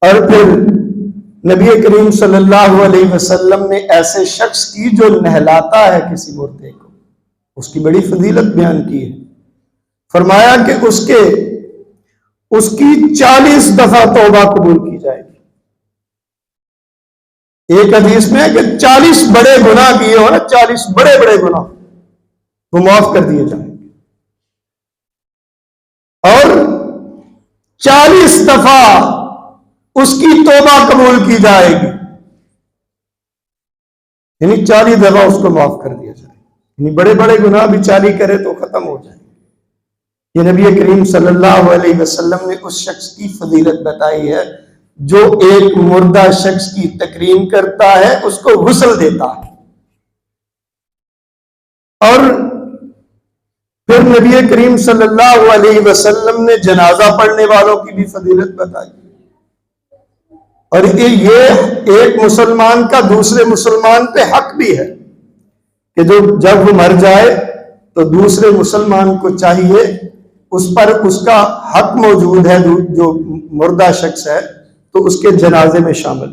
اور پھر نبی کریم صلی اللہ علیہ وسلم نے ایسے شخص کی جو نہلاتا ہے کسی مردے کو، اس کی بڑی فضیلت بیان کی ہے. فرمایا کہ اس کی 40 دفعہ توبہ قبول کی جائے گی. ایک حدیث میں ہے کہ 40 بڑے گناہ کیے ہو نا، 40 بڑے بڑے گناہ وہ معاف کر دیے جائیں گے، اور 40 دفعہ اس کی توبہ قبول کی جائے گی، یعنی 40 دفعہ اس کو معاف کر دیا جائے گا. یعنی بڑے بڑے گناہ بھی 40 کرے تو ختم ہو جائے. یہ نبی کریم صلی اللہ علیہ وسلم نے اس شخص کی فضیلت بتائی ہے جو ایک مردہ شخص کی تکریم کرتا ہے، اس کو غسل دیتا ہے. اور پھر نبی کریم صلی اللہ علیہ وسلم نے جنازہ پڑھنے والوں کی بھی فضیلت بتائی. اور یہ ایک مسلمان کا دوسرے مسلمان پہ حق بھی ہے کہ جب وہ مر جائے تو دوسرے مسلمان کو چاہیے اس پر اس کا حق موجود ہے، جو مردہ شخص ہے تو اس کے جنازے میں شامل